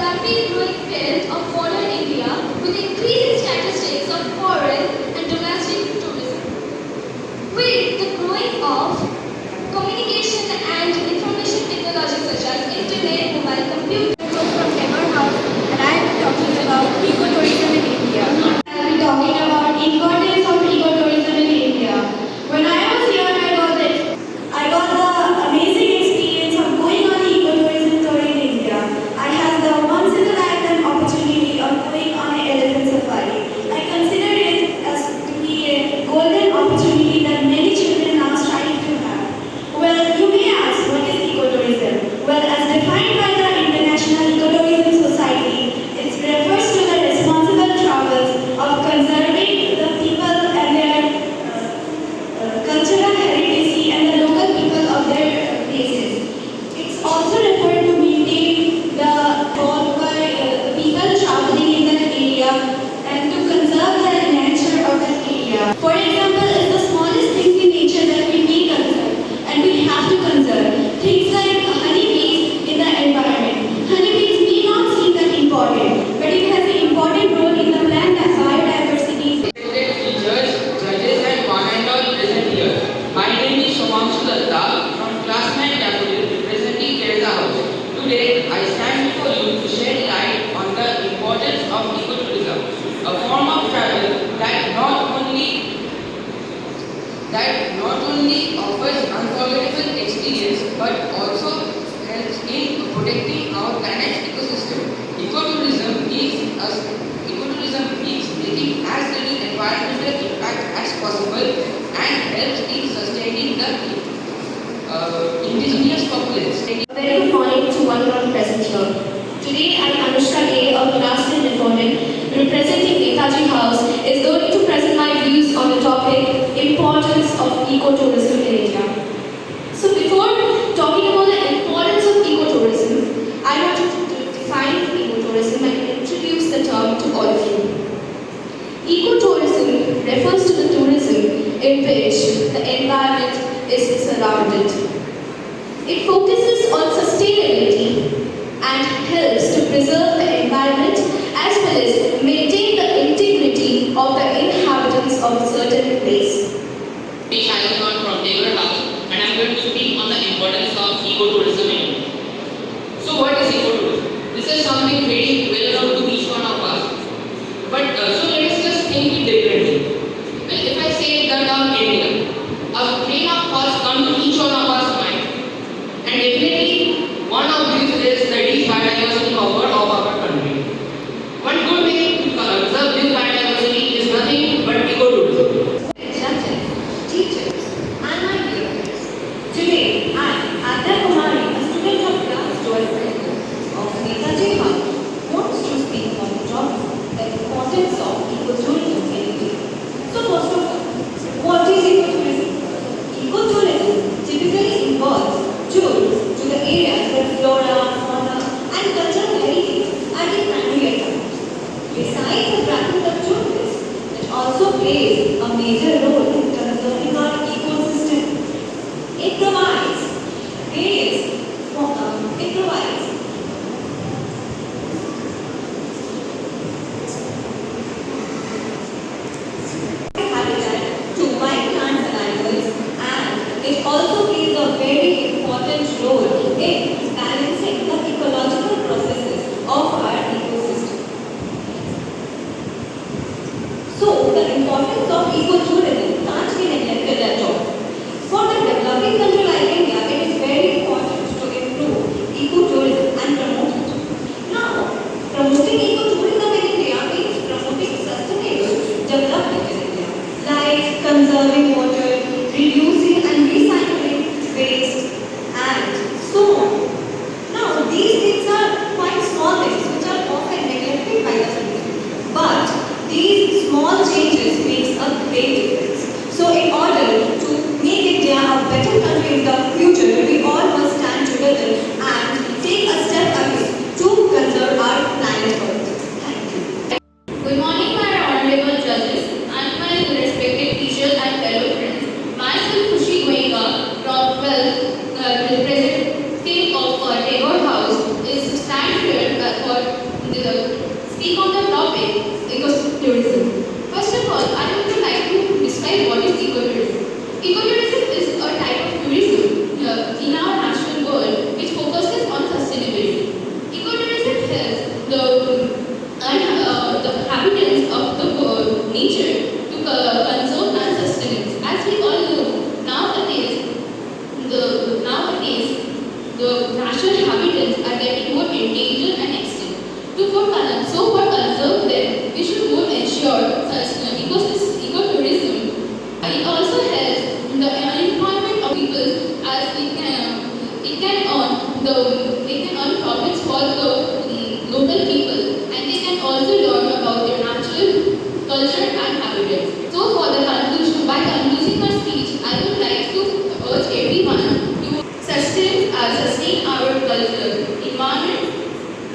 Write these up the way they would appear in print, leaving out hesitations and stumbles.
rapid growing field of modern India with increasing statistics of foreign and domestic tourism. With the growing of communication and information technology such as internet, mobile computer. From Konnagar, and I am talking about ecotourism in India. I will be talking about importance of ecotourism in India. When I was here, I got the amazing experience of going on the ecotourism tour in India. I had the once in a lifetime opportunity of going on an elephant safari. I consider it as to be a golden opportunity that many children now strive to have. Well, you may ask, what is ecotourism? Well, as defined by the International Ecotourism Society, it refers to the responsible travels of conserving the people and their cultural heritage and the local people of their places. It's also referred to maintain the role by the people traveling in that area and to conserve the nature of that area. For example, it's the smallest things in nature that we may conserve and we have to conserve. Things like honeybees in the environment. Honeybees may not seem that important, but it has an important role in the plant biodiversity. Teachers, judges and one and all present here. My name is Somanshu Datta from class 9 W representing Kerala House. Today I stand before you to shed light on the importance of ecotourism, a form of travel that not only offers unforgettable experience but also helps in protecting our planet's ecosystem. Ecotourism means making as little environmental impact as possible and helps in sustaining the indigenous populace. Very good morning to one of present here. Today I am Anushka A of class 10 important representing Netaji House is going to present my views on the topic importance of ecotourism in India. So before talking about the importance of ecotourism, I want to define ecotourism and introduce the term to all of you. Ecotourism refers to the tourism in which the environment is surrounded. It focuses on sustainability and helps to preserve the environment as well as maintain the integrity of the inhabitants of a certain place. I am from Konnagar House and I am going to speak on the importance of ecotourism in India. So what is ecotourism? This is something very well known to each one of us. But so let us just think it differently. Well, if I say the term India, a train of thoughts come to each one of us mind. And definitely one of these is the rich biodiversity of our country. One good way to conserve this biodiversity is nothing but ecotourism. Teachers, and my dear friends, today I, Adya Kumari, a student of class 12 of Netaji House, wants to speak on the topic, the importance of ecotourism in India. So first of all, what is ecotourism? Ecotourism typically involves tours to the areas where flora, fauna, and cultural heritage are the primary attractions. Besides attracting the tourists, it also plays a major role in conserving our ecosystem. It provides habitat to wild plants and animals, and it also plays a very important role in balancing the ecological processes of our ecosystem. So, the importance of ecotourism speak on the topic ecotourism. First of all, I would like to describe what is ecotourism. Ecotourism is a type of tourism in our natural world which focuses on sustainability. Ecotourism helps the inhabitants of the nature to conserve and sustain it. As we all know, nowadays the natural habitats are getting more endangered and extinct. For conserve them, we should more ensure such ecotourism. It also helps in the employment of people as it can earn profits for the local people, and they can also learn about their natural culture and habitats. So for the conclusion, by concluding my speech, I would like to urge everyone to sustain our culture, environment,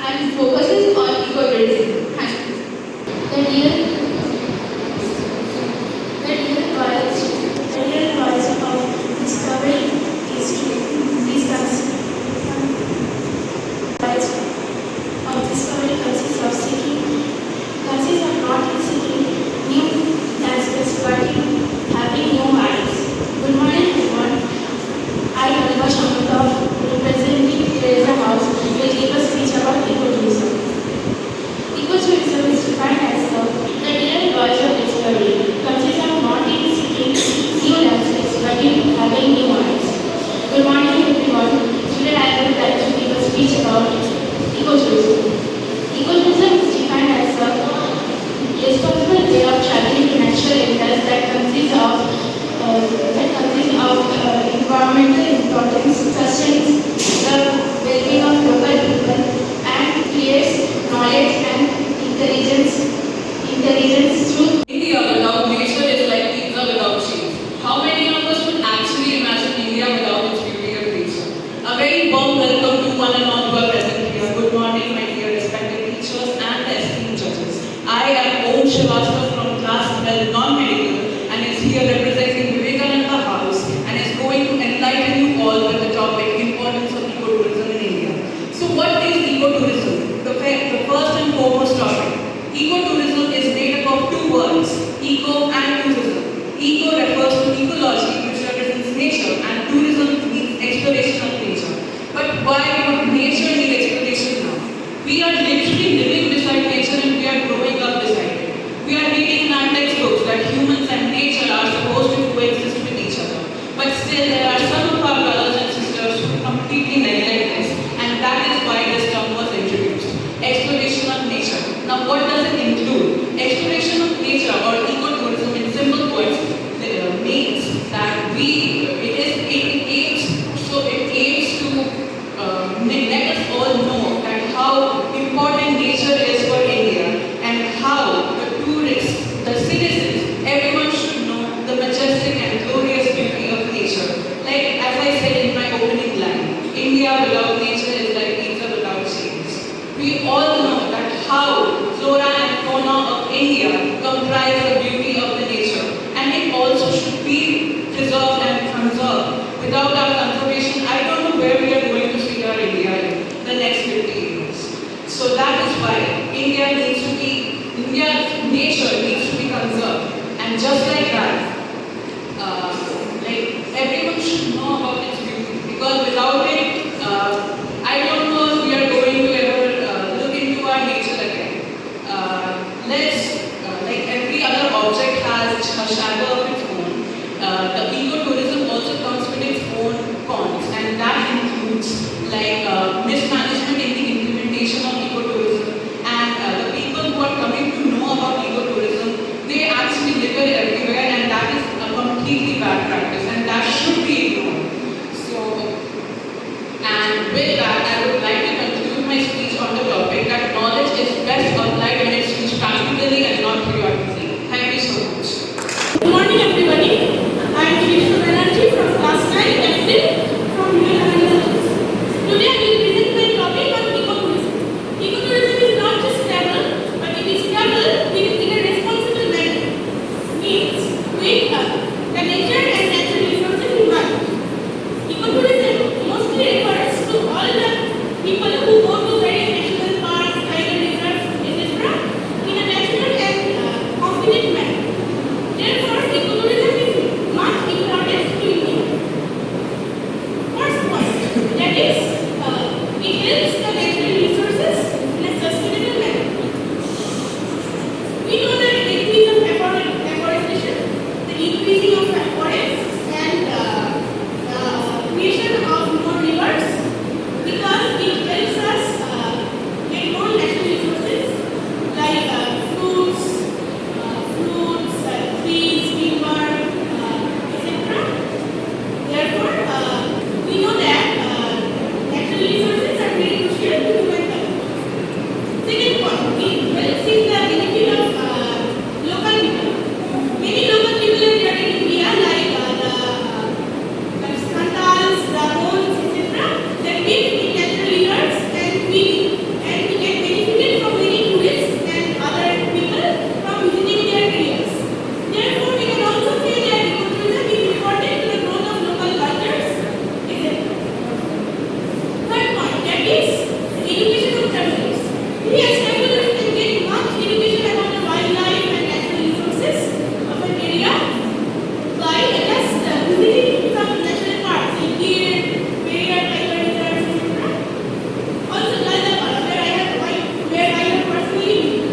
and focuses on ecotourism. Thank you. The real voice of discovery is to discuss. Of discovery consists of not in seeking new landscapes but in having new minds. Good morning everyone. I, Konnagar, representing Teresa House, will give a speech about ecotourism. Ecotourism is defined as the real voice of discovery, consists of not in seeking new landscapes but in having new minds. Good morning everyone. Today I would like to give a speech about ecotourism. Ecotourism is defined as the responsible way of traveling to natural areas that consists of environmental importance, sustains the well-being of local people, and creates knowledge and intelligence through. India without nature is like pizza without cheese. How many of us would actually imagine India without its beauty of nature? A very warm welcome to one and all who are present here. Good morning, my dear respected teachers and esteemed judges. I am Om Srivastava from class 12 non-medical and is here representing Vivekananda House and is going to enlighten you all with the topic importance of ecotourism in India. So what is ecotourism? The first and foremost topic. Ecotourism is made up of two words, eco and tourism. Eco refers to ecology, which represents nature, and tourism means exploration of nature. But why would nature need exploration now? We are literally living beside nature and we are growing up beside it. We are reading in our textbooks that humans and nature are supposed to coexist with each other. But still there are some of our brothers and sisters who completely neglect this, and that is why this term was introduced. Exploration of nature. Now what does it include? Exploration of nature or ecotourism in simple words means that it aims to let us all know that how important nature is for India and how the tourists, the citizens, everyone should know the majestic and glorious beauty of nature. Like as I said in my opening line, India without nature is like pizza without cheese. We all know that how flora and fauna of India comprise the beauty of the nature, and it also should be preserved and conserved. Without our conservation, I don't know where we are going to see our India in the next 50 years. So that is why India's nature needs to be conserved. And just like that, everyone should know about its beauty, because without it, I don't know if we are going to ever look into our nature again. Like every other object has a shadow of its own. The ecotourism also comes with its own cons, and that includes mismanagement in the implementation of ecotourism. And the people who are coming to know about ecotourism, they actually litter everywhere, and that is a completely bad practice, and that should be ignored. And with that, I would like to conclude my speech on the topic that knowledge is best applied when it's used practically and not theoretically. Thank you so much. Good morning everybody. I am Shri Banerjee Second point, we will see the benefit of local people. Many local people are there in India, like the Santals, Brahmins, etc. That live in natural rivers, and we get benefited from many tourists and other people from visiting their areas. Therefore, we can also say that ecotourism is important to the growth of local cultures, etc. Third point, that is education of travelers. We as travelers can get much education about the wildlife and natural resources of an area by just visiting some national parks like deer, bear, tiger reserves, etc. Also, Galdapara, where I have personally been.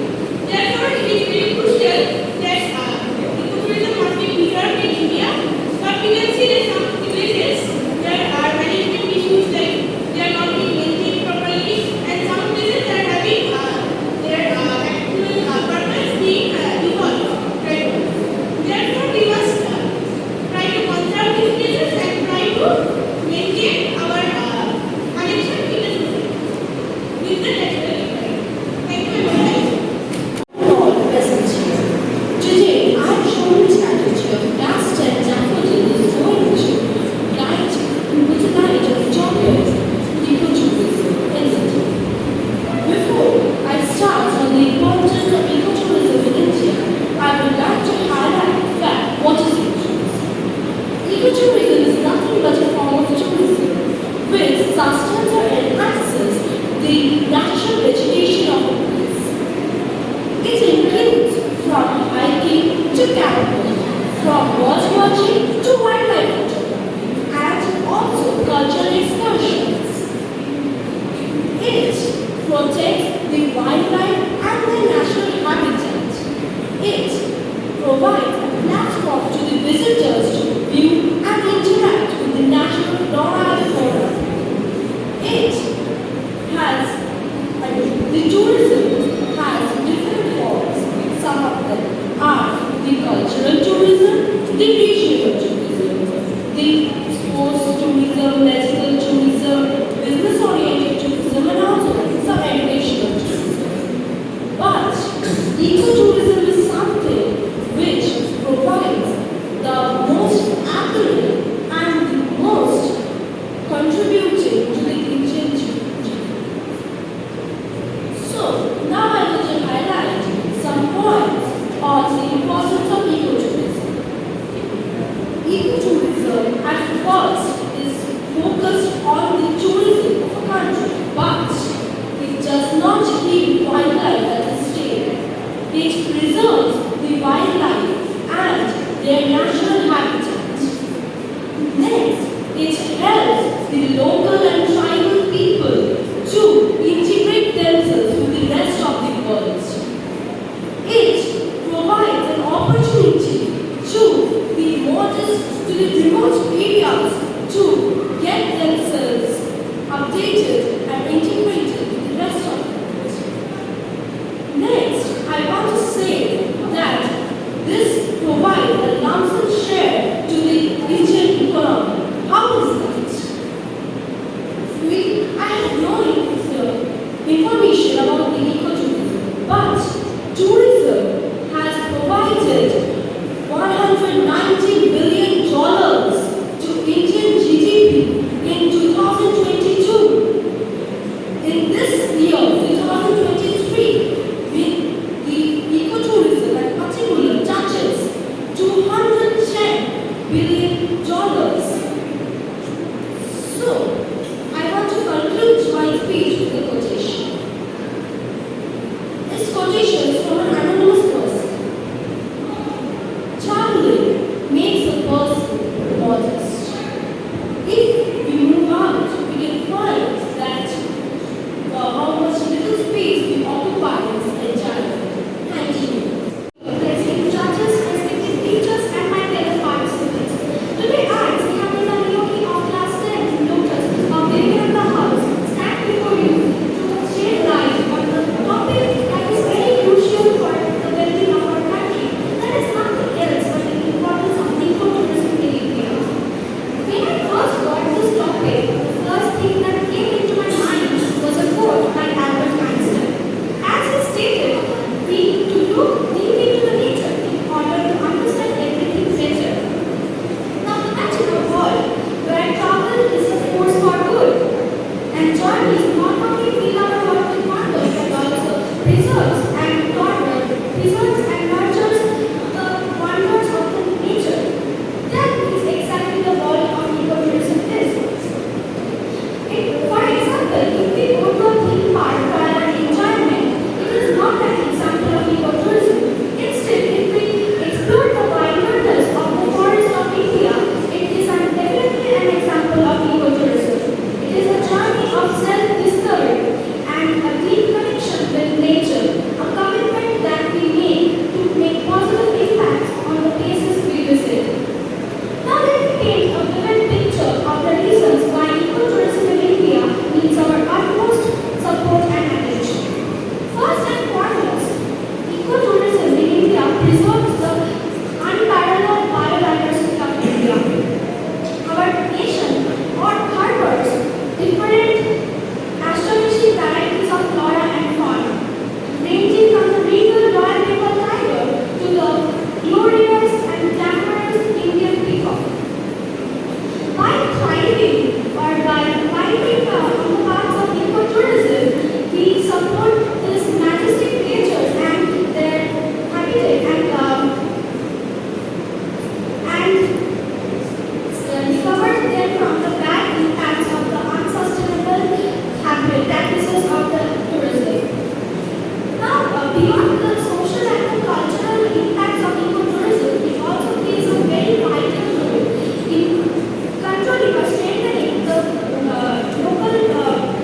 Therefore, it is very crucial that ecotourism must be preserved in India. But we can see that some places there are management issues, like they are not being maintained properly, and some places are having their actual purpose being devolved. Right? Therefore, we must try to conserve these places and try to maintain our connection with the society, with the natural environment. Thank you very much. All present here. Today, I have shown the strategy of past and daffodils going to guide with the light of topics ecotourism in India. Before I start on the importance of ecotourism in India, I would like to highlight that what is ecotourism? Ecotourism is nothing but a form of tourism which sustains or enhances the natural vegetation of a place. It includes from hiking to camping, from bird watching to wildlife photography, and also cultural excursions. It protects the wildlife and the natural habitat. It provides a platform to the visitors to view and interact with the natural flora and fauna. It has the tourism has different forms. Some of them are the cultural tourism, the regional tourism, the sports tourism, medical tourism, business-oriented tourism, and also some educational tourism. But ecotourism is something which provides the most accurate and the most contributing to the Indian GDP. So, now I want to highlight some points on the importance of ecotourism. Ecotourism at first is focused on the tourism of a country, but it does not keep wildlife at a state. It preserves the wildlife and their natural habitat. Next, it helps the local and tribal people to integrate themselves with the rest of the world. It provides an opportunity to the remote areas to get themselves updated and integrated with the rest of the world. Next, I want to say that this provides a lump sum share to the Indian economy. How is that? I have no information about the ecotourism, but tourism has provided $190 billion to Indian GDP in 2022. In this year, 2023, the ecotourism in particular touches $210 billion. So, I want to conclude my speech with a quotation. This quotation is from an anonymous person. Traveling makes a person modest. If we move out, we can find that how much little space we occupy in this entire. Thank you. Respected judges, respected teachers, and my fellow participants. Today I, Sneha Yogi of class 10 Lotus of Vivekananda House, stand before you to shed light on the topic that is very crucial for and preserves and nurtures the wonders of the nature. That is exactly the value of ecotourism is. For example, if we go to a theme park for our enjoyment, it is not an example of ecotourism. Instead, if we explore the wild wonders of the forest of India, it is definitely an example of ecotourism. It is a journey of self-discovery and a deep connection with nature, a commitment that we make to make positive impacts on the places we visit. Now let me paint a vivid picture of the reasons why ecotourism in India needs our utmost support and attention. First and foremost, ecotourism in India preserves the unparalleled biodiversity of India. Our nation harbors different astonishing varieties of flora and fauna, ranging from the regal Royal Bengal tiger to the glorious and glamorous Indian peacock. By thriving or by thriving on the paths of ecotourism, we support these majestic creatures and their habitat and recover them from the bad impacts of the unsustainable habit practices of the tourism. Now, beyond the social and the cultural impacts of ecotourism, it also plays a very vital role in controlling or strengthening the local economies.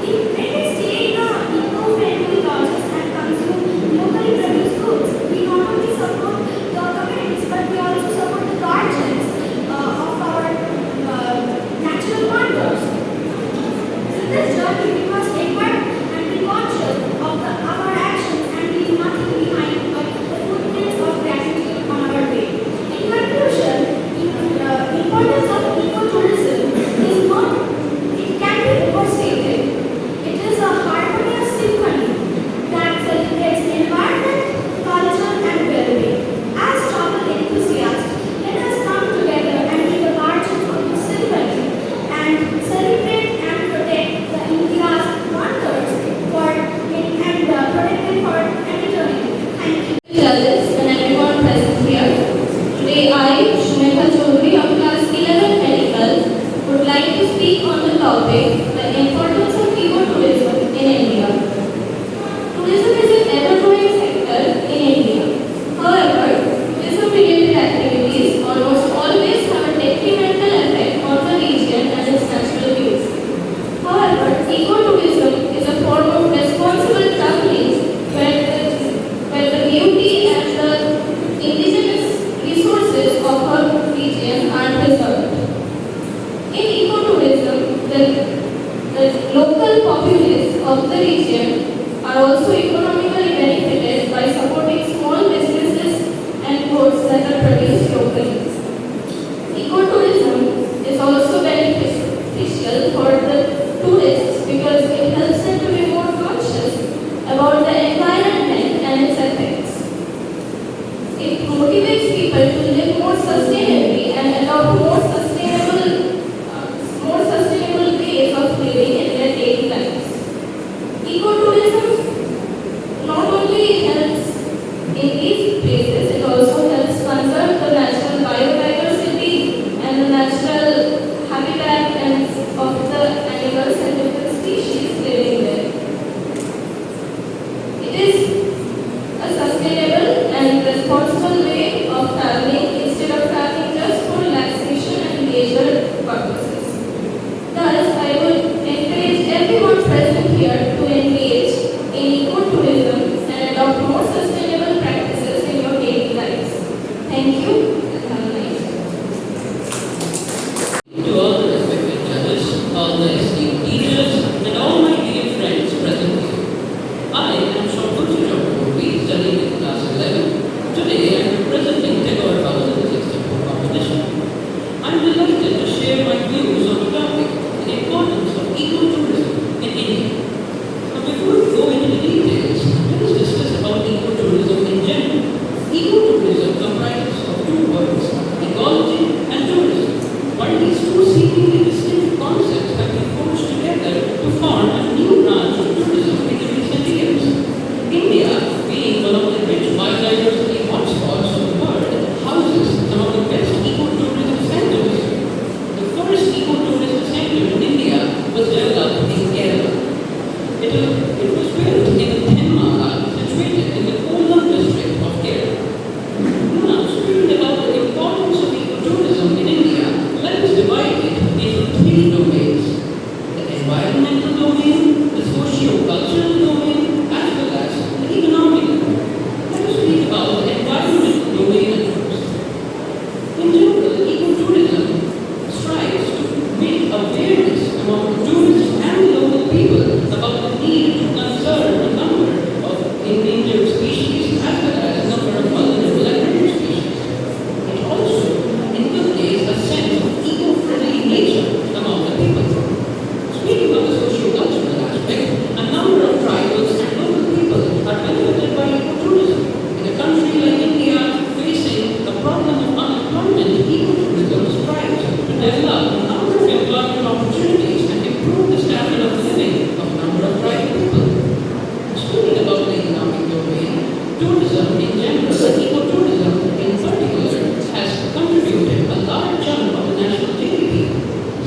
When we stay in eco-friendly lodges and consume locally produced goods, we not only support the communities but we also support the guardians of our natural wonders. In this journey, we must equip and be conscious of our actions and leave nothing behind but the footprints of gratitude on our way. In conclusion, the importance of ecotourism is not, it can be overstated. It is a harmonious symphony that celebrates environment, culture, and well-being. As travel enthusiasts, let us come together and be the guardians of the symphony and celebrate and protect the India's wonders and protect them for an eternity. Thank you. Judges and everyone present here. Today I, Shumekha Chaudhary of class 11 Medical, would like to speak on the topic the importance of ecotourism in India. Tourism is an ever-growing sector in India. However, tourism-related activities almost always have a detrimental effect on the region and its natural beauty. However, ecotourism is a form of responsible traveling where the beauty and the indigenous resources of our region are preserved. In ecotourism, the local populace of the region are also economically benefited by supporting small businesses and goods that are produced locally. Ecotourism is also beneficial for the tourists because it helps them to be more conscious about the environment and its effects. It motivates people to live more sustainably and adopt more sustainable ways of living in their daily lives. Ecotourism not only helps in these places, it also helps conserve the natural biodiversity and the natural habitat of the animals and different species living there. It is a sustainable and responsible way of traveling instead of traveling just for relaxation and leisure purposes. Thus, I would encourage everyone present here to engage in ecotourism and adopt more sustainable practices in your daily lives. Thank you and have a nice day. To all the respected judges, all the esteemed teachers, and all my dear friends present here. I am Shambhuji Chaudhary, studying in class 11. Today I am representing Konnagar House in the 64 competition. I am delighted to share my views on the topic, the importance of ecotourism in India. Now before we go into the details, let us discuss about ecotourism in general. Ecotourism comprises of two words, ecology and tourism. While these two seemingly distinct concepts have been forged together to form a new branch of tourism in the recent years. It was built in Konnagar, situated in the Konnagar district of Kerala. Now, speaking about the importance of ecotourism in India, let us divide it into three domains: the environmental domain, the socio-cultural domain, as well as the economic domain. Let us speak about the environmental domain first. In general, ecotourism strives to make awareness among the tourists and the local people about the need to conserve a number of endangered species as well as a number of vulnerable and rare species. It also inculcates a sense of eco-friendly nature among the people. Speaking of the socio-cultural aspect, a number of tribals and local people are benefited by ecotourism. In a country like India, facing the problem of unemployment, ecotourism strives to develop a number of employment opportunities and improve the standard of living of a number of tribal people. Speaking about the economic domain, tourism in general and ecotourism in particular has contributed a large chunk of the national GDP.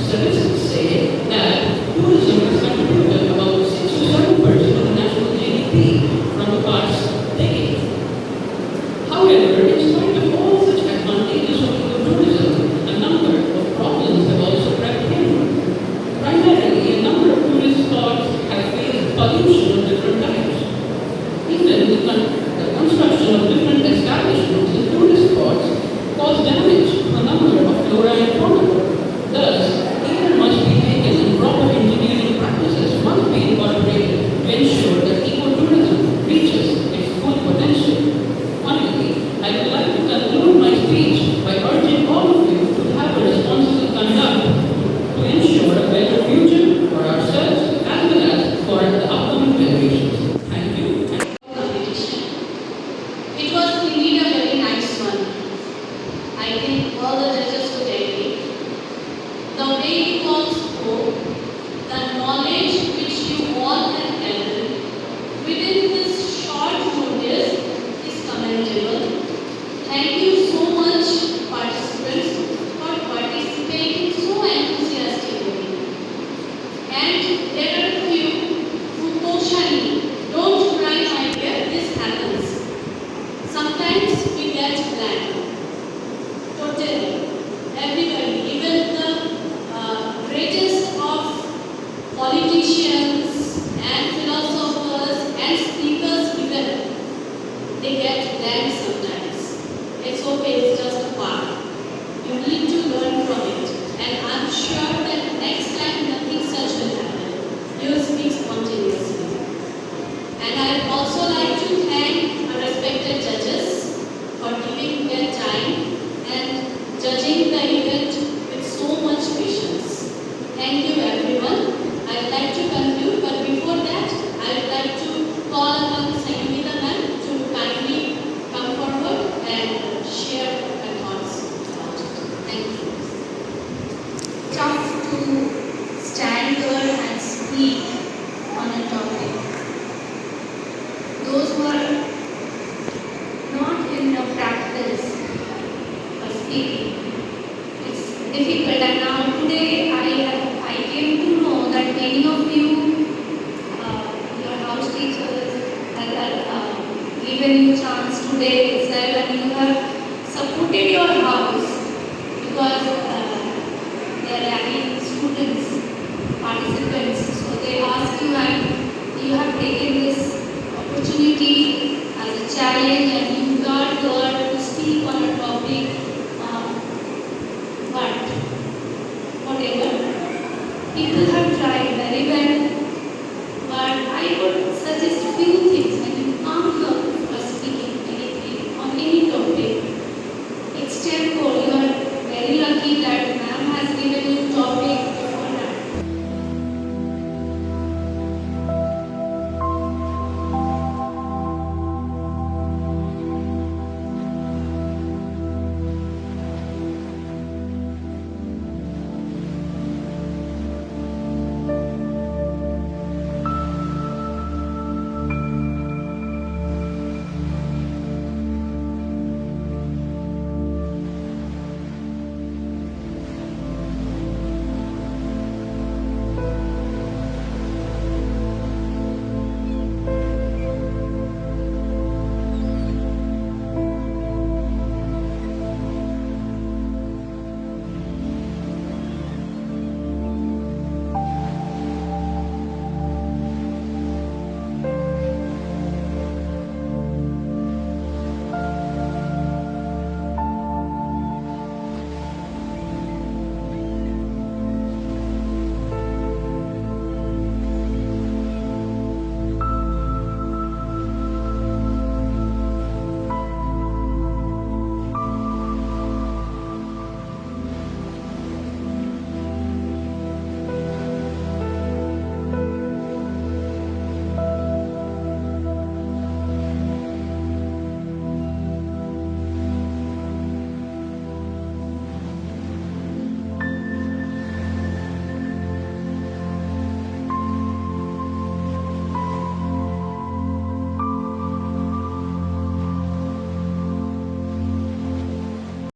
Statistics say that tourism has contributed about 6 to 7% of the national GDP from the past decade. However, in spite of all such advantages of ecotourism, a number of problems have also crept in. Primarily, a number of tourist spots have faced pollution of different types. Even the construction of different establishments in tourist spots cause damage to a number of flora and fauna. Thus, care must be taken and proper engineering practices must be incorporated to ensure that ecotourism reaches its full potential. Finally, I would like to conclude my speech by urging all of you to have a responsible conduct to ensure a better future for ourselves as well as for the upcoming generations. Thank you. Competition. It was indeed a very nice one. I think all the judges could agree. The way you all spoke, the knowledge which you all have gathered within this short notice is commendable. Thank you so much, participants, for participating so enthusiastically. And there are a few who caution me, don't cry, my dear, this happens. Sometimes we get blank. Totally. Everybody, even the greatest of politicians and philosophers and speakers even, they get blank sometimes. It's okay, it's just a part. You need to learn from it. And I'm sure that next time nothing such will happen. You will speak spontaneously. And I'd also like to thank our respected judges for giving their time and judging the event with so much patience. Thank you everyone. I'd like to conclude, but before that, I'd like to call upon Sayumita ma'am to kindly come forward and share her thoughts about it. Thank you. Tough to stand here and speak on a topic. Those who are not in the practice of speaking, it's difficult. And now today I came to know that many of you, your house teachers, have given you chance today itself, and you have supported your house because they are lacking students, participants. So they ask you, and you have taken this opportunity as a challenge, and you are here to speak on a topic. But whatever, people have tried very well. But I would suggest few